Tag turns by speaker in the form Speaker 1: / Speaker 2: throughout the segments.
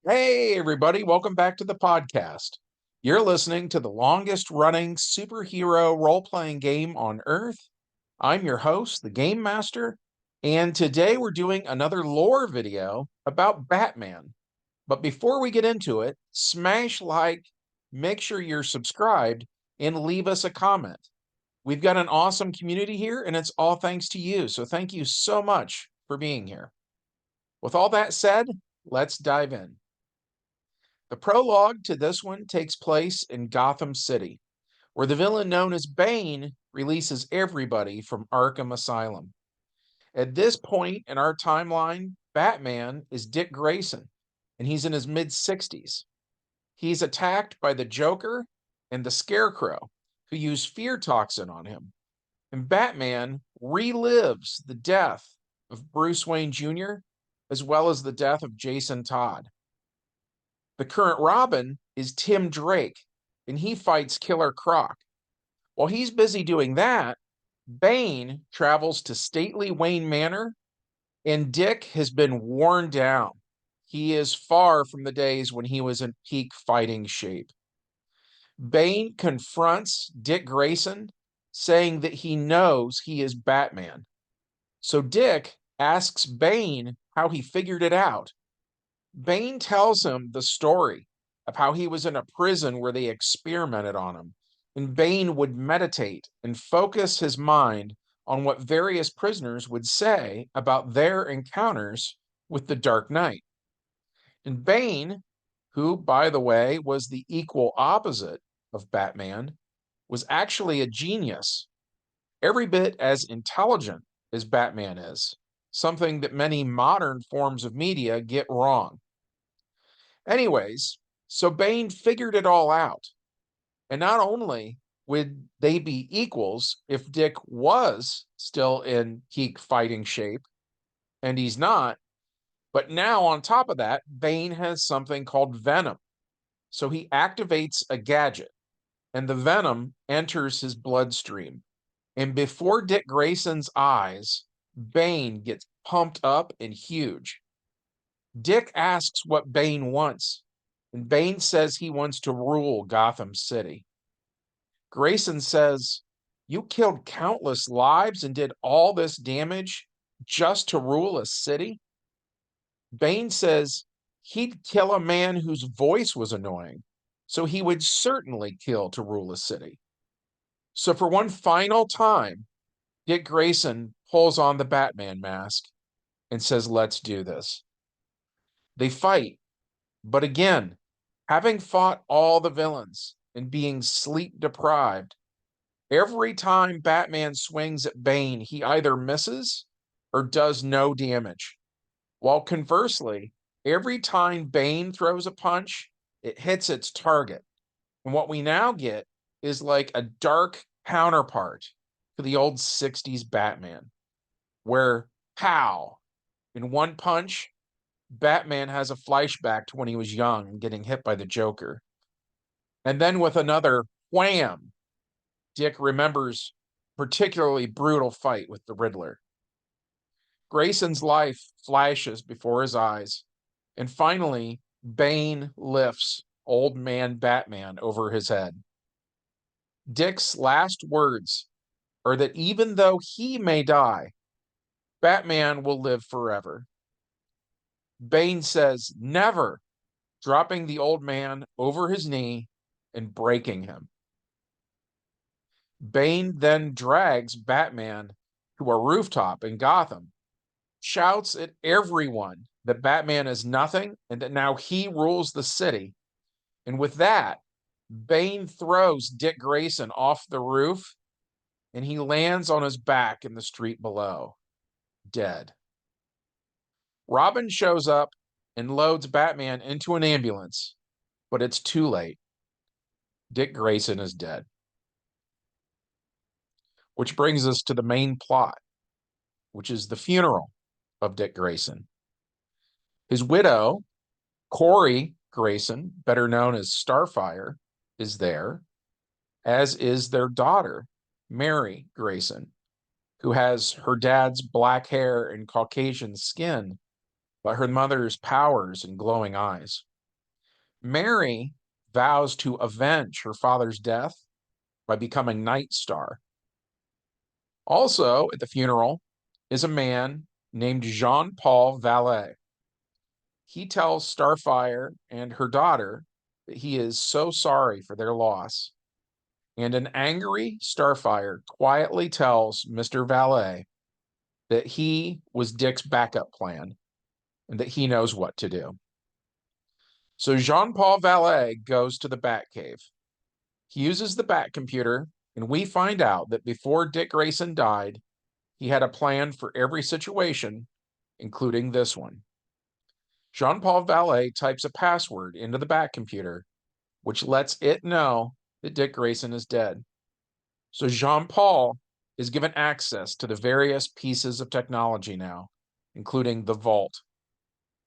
Speaker 1: Hey, everybody, welcome back to the podcast. You're listening to the longest running superhero role playing game on Earth. I'm your host, the Game Master, and today we're doing another lore video about Batman. But before we get into it, smash like, make sure you're subscribed, and leave us a comment. We've got an awesome community here, and it's all thanks to you. So thank you so much for being here. With all that said, let's dive in. The prologue to this one takes place in Gotham City, where the villain known as Bane releases everybody from Arkham Asylum. At this point in our timeline, Batman is Dick Grayson, and he's in his mid 60s. He's attacked by the Joker and the Scarecrow, who use fear toxin on him. And Batman relives the death of Bruce Wayne Jr., as well as the death of Jason Todd. The current Robin is Tim Drake, and he fights Killer Croc. While he's busy doing that, Bane travels to stately Wayne Manor, and Dick has been worn down. He is far from the days when he was in peak fighting shape. Bane confronts Dick Grayson, saying that he knows he is Batman. So Dick asks Bane how he figured it out. Bane tells him the story of how he was in a prison where they experimented on him, and Bane would meditate and focus his mind on what various prisoners would say about their encounters with the Dark Knight. And Bane, who, by the way, was the equal opposite of Batman, was actually a genius, every bit as intelligent as Batman is, something that many modern forms of media get wrong. Anyways, so Bane figured it all out. And not only would they be equals if Dick was still in peak fighting shape, and he's not, but now on top of that, Bane has something called Venom. So he activates a gadget, and the Venom enters his bloodstream. And before Dick Grayson's eyes, Bane gets pumped up and huge. Dick asks what Bane wants, and Bane says he wants to rule Gotham City. Grayson says, "You killed countless lives and did all this damage just to rule a city?" Bane says he'd kill a man whose voice was annoying, so he would certainly kill to rule a city. So, for one final time, Dick Grayson pulls on the Batman mask and says, "Let's do this." They fight, but again, having fought all the villains and being sleep deprived, every time Batman swings at Bane, he either misses or does no damage. While conversely, every time Bane throws a punch, it hits its target. And what we now get is like a dark counterpart to the old 60s Batman, where pow, in one punch, Batman has a flashback to when he was young and getting hit by the Joker. And then with another wham, Dick remembers a particularly brutal fight with the Riddler. Grayson's life flashes before his eyes, and finally, Bane lifts old man Batman over his head. Dick's last words are that even though he may die, Batman will live forever. Bane says, "Never," dropping the old man over his knee and breaking him. Bane then drags Batman to a rooftop in Gotham, shouts at everyone that Batman is nothing and that now he rules the city. And with that, Bane throws Dick Grayson off the roof and he lands on his back in the street below, dead. Robin shows up and loads Batman into an ambulance, but it's too late. Dick Grayson is dead. Which brings us to the main plot, which is the funeral of Dick Grayson. His widow, Corey Grayson, better known as Starfire, is there, as is their daughter, Mary Grayson, who has her dad's black hair and Caucasian skin, but her mother's powers and glowing eyes. Mary vows to avenge her father's death by becoming Night Star. Also at the funeral is a man named Jean-Paul Vallée. He tells Starfire and her daughter that he is so sorry for their loss. And an angry Starfire quietly tells Mr. Vallée that he was Dick's backup plan and that he knows what to do. So Jean-Paul Vallée goes to the Batcave. He uses the Bat computer, and we find out that before Dick Grayson died, he had a plan for every situation, including this one. Jean-Paul Vallée types a password into the Bat computer, which lets it know that Dick Grayson is dead. So Jean-Paul is given access to the various pieces of technology now, including the vault.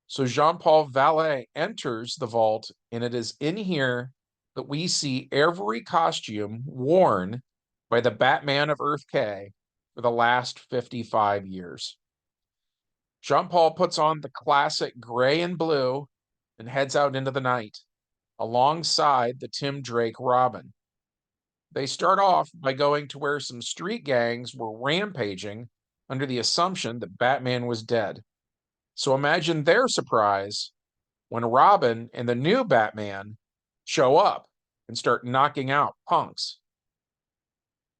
Speaker 1: So Jean-Paul Vallée enters the vault, and it is in here that we see every costume worn by the Batman of Earth K for the last 55 years. Jean-Paul puts on the classic gray and blue and heads out into the night alongside the Tim Drake Robin. They start off by going to where some street gangs were rampaging under the assumption that Batman was dead. So imagine their surprise when Robin and the new Batman show up and start knocking out punks.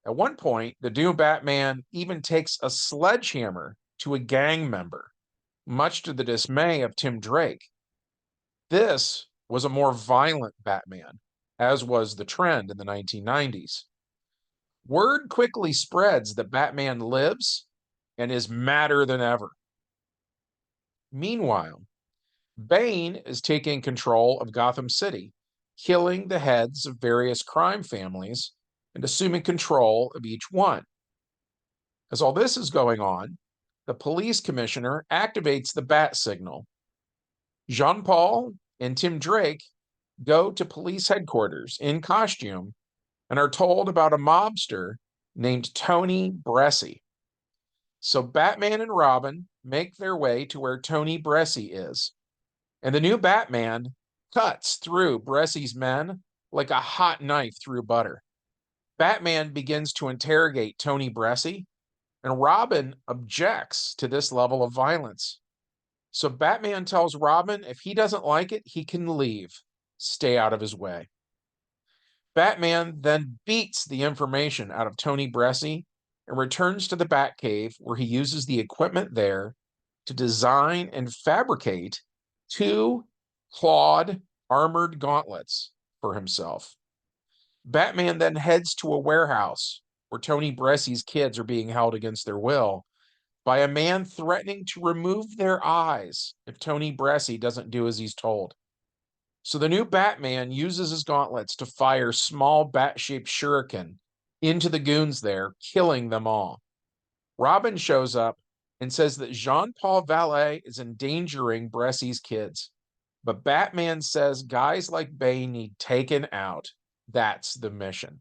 Speaker 1: At one point, the new Batman even takes a sledgehammer to a gang member, much to the dismay of Tim Drake. This was a more violent Batman, as was the trend in the 1990s. Word quickly spreads that Batman lives and is madder than ever. Meanwhile, Bane is taking control of Gotham City, killing the heads of various crime families and assuming control of each one. As all this is going on, the police commissioner activates the bat signal. Jean-Paul and Tim Drake go to police headquarters in costume and are told about a mobster named Tony Bresci. So Batman and Robin make their way to where Tony Bresci is, and the new Batman cuts through Bresci's men like a hot knife through butter. Batman begins to interrogate Tony Bresci, and Robin objects to this level of violence. So Batman tells Robin if he doesn't like it, he can leave. Stay out of his way. Batman then beats the information out of Tony Bresci and returns to the Batcave, where he uses the equipment there to design and fabricate 2 clawed armored gauntlets for himself. Batman then heads to a warehouse where Tony Bresci's kids are being held against their will by a man threatening to remove their eyes if Tony Bresci doesn't do as he's told. So the new Batman uses his gauntlets to fire small bat-shaped shuriken into the goons there, killing them all. Robin shows up and says that Jean-Paul Vallée is endangering Bresci's kids. But Batman says guys like Bane need taken out. That's the mission.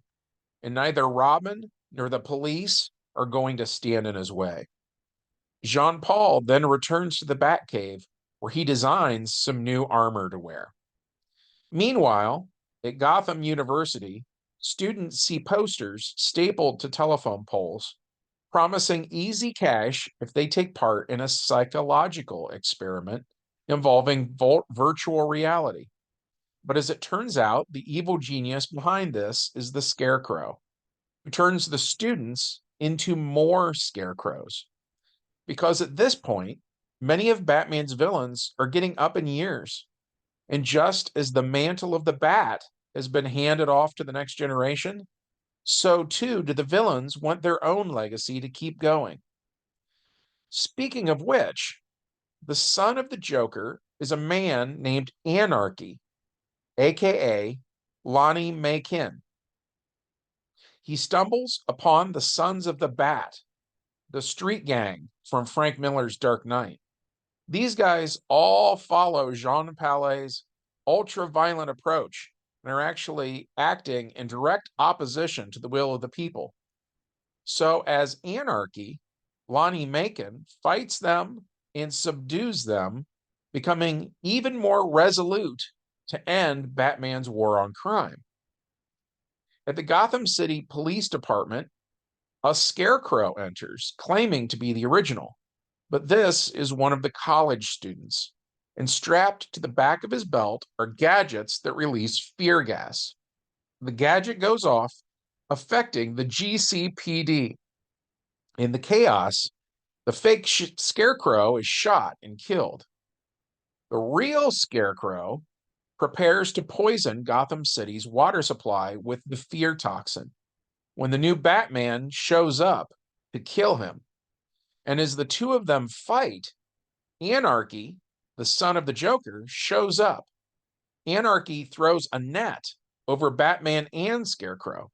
Speaker 1: And neither Robin nor the police are going to stand in his way. Jean-Paul then returns to the Batcave, where he designs some new armor to wear. Meanwhile, at Gotham University, students see posters stapled to telephone poles promising easy cash if they take part in a psychological experiment involving virtual reality. But as it turns out, the evil genius behind this is the Scarecrow, who turns the students into more scarecrows. Because at this point, many of Batman's villains are getting up in years. And just as the mantle of the Bat has been handed off to the next generation, so too do the villains want their own legacy to keep going. Speaking of which, the son of the Joker is a man named Anarchy, aka Lonnie Maykin. He stumbles upon the Sons of the Bat, the street gang from Frank Miller's Dark Knight. These guys all follow Jean Palais' ultra-violent approach and are actually acting in direct opposition to the will of the people. So as Anarchy, Lonnie Maykin fights them and subdues them, becoming even more resolute to end Batman's war on crime. At the Gotham City Police Department, a scarecrow enters, claiming to be the original. But this is one of the college students, and strapped to the back of his belt are gadgets that release fear gas. The gadget goes off, affecting the GCPD. In the chaos, the fake scarecrow is shot and killed. The real scarecrow prepares to poison Gotham City's water supply with the fear toxin when the new Batman shows up to kill him. And as the two of them fight, Anarchy, the son of the Joker, shows up. Anarchy throws a net over Batman and Scarecrow.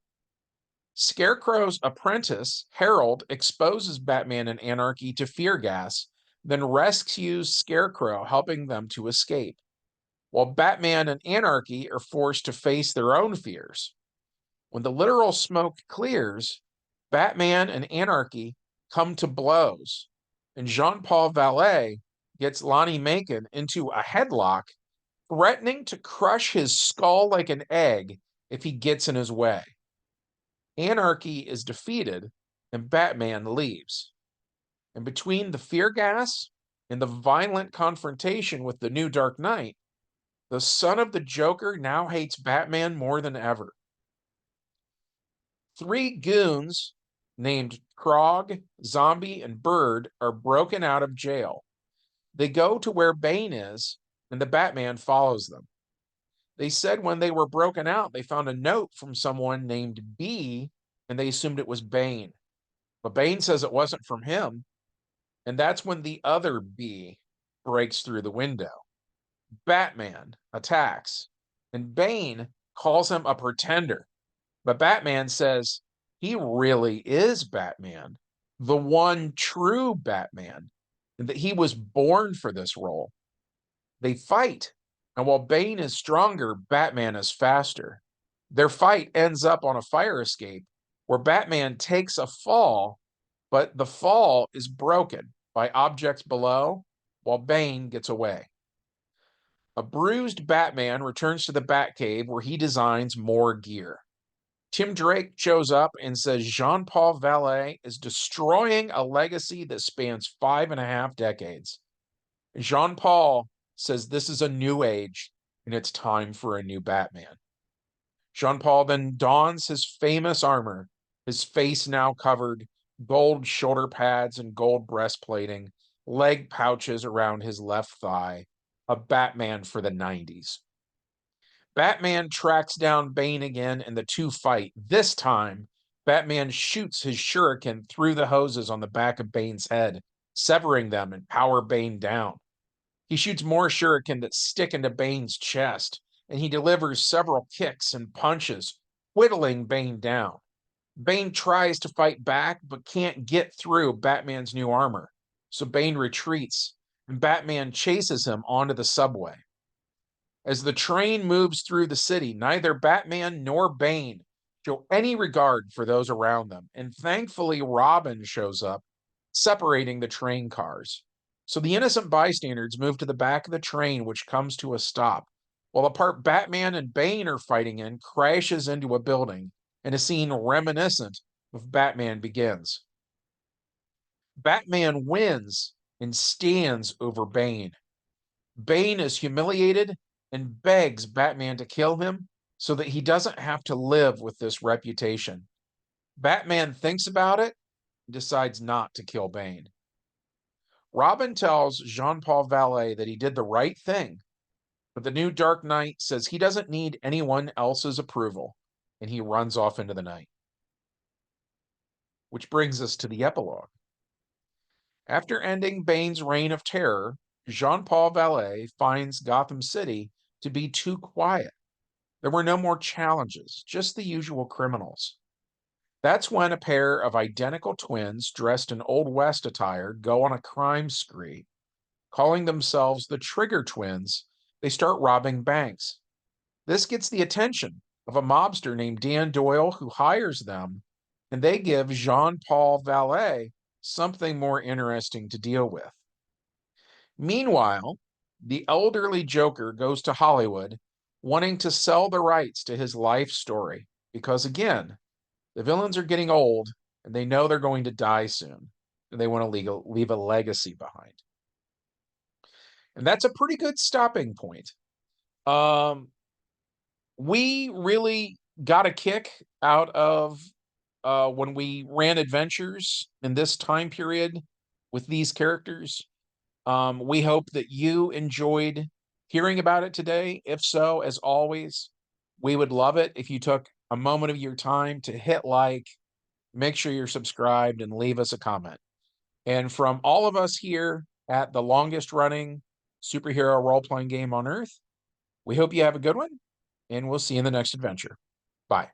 Speaker 1: Scarecrow's apprentice, Harold, exposes Batman and Anarchy to fear gas, then rescues Scarecrow, helping them to escape, while Batman and Anarchy are forced to face their own fears. When the literal smoke clears, Batman and Anarchy come to blows, and Jean-Paul Vallée gets Lonnie Macon into a headlock, threatening to crush his skull like an egg if he gets in his way. Anarchy is defeated, and Batman leaves. And between the fear gas and the violent confrontation with the new Dark Knight, the son of the Joker now hates Batman more than ever. Three goons named Krog, Zombie, and Bird are broken out of jail. They go to where Bane is, and the Batman follows them. They said when they were broken out, they found a note from someone named B, and they assumed it was Bane. But Bane says it wasn't from him, and that's when the other B breaks through the window. Batman attacks, and Bane calls him a pretender. But Batman says he really is Batman, the one true Batman, and that he was born for this role. They fight, and while Bane is stronger, Batman is faster. Their fight ends up on a fire escape where Batman takes a fall, but the fall is broken by objects below while Bane gets away. A bruised Batman returns to the Batcave where he designs more gear. Tim Drake shows up and says Jean-Paul Vallée is destroying a legacy that spans 5.5 decades. Jean-Paul says this is a new age and it's time for a new Batman. Jean-Paul then dons his famous armor, his face now covered, gold shoulder pads and gold breastplating, leg pouches around his left thigh, a Batman for the 90s. Batman tracks down Bane again and the two fight. This time, Batman shoots his shuriken through the hoses on the back of Bane's head, severing them and power Bane down. He shoots more shuriken that stick into Bane's chest, and he delivers several kicks and punches, whittling Bane down. Bane tries to fight back, but can't get through Batman's new armor, so Bane retreats, and Batman chases him onto the subway. As the train moves through the city, neither Batman nor Bane show any regard for those around them, and thankfully Robin shows up, separating the train cars. So the innocent bystanders move to the back of the train, which comes to a stop, while the part Batman and Bane are fighting in crashes into a building, and a scene reminiscent of Batman begins. Batman wins and stands over Bane. Bane is humiliated and begs Batman to kill him so that he doesn't have to live with this reputation. Batman thinks about it and decides not to kill Bane. Robin tells Jean-Paul Vallée that he did the right thing, but the new Dark Knight says he doesn't need anyone else's approval, and he runs off into the night. Which brings us to the epilogue. After ending Bane's reign of terror, Jean-Paul Vallée finds Gotham City to be too quiet. There were no more challenges, just the usual criminals. That's when a pair of identical twins dressed in Old West attire go on a crime spree. Calling themselves the Trigger Twins, they start robbing banks. This gets the attention of a mobster named Dan Doyle who hires them, and they give Jean-Paul Vallée something more interesting to deal with. Meanwhile, the elderly Joker goes to Hollywood wanting to sell the rights to his life story because, again, the villains are getting old and they know they're going to die soon, and they want to leave a legacy behind. And that's a pretty good stopping point. We really got a kick out of when we ran adventures in this time period with these characters. We hope that you enjoyed hearing about it today. If so, as always, we would love it if you took a moment of your time to hit like, make sure you're subscribed, and leave us a comment. And from all of us here at the longest running superhero role playing game on earth, we hope you have a good one, and we'll see you in the next adventure. Bye.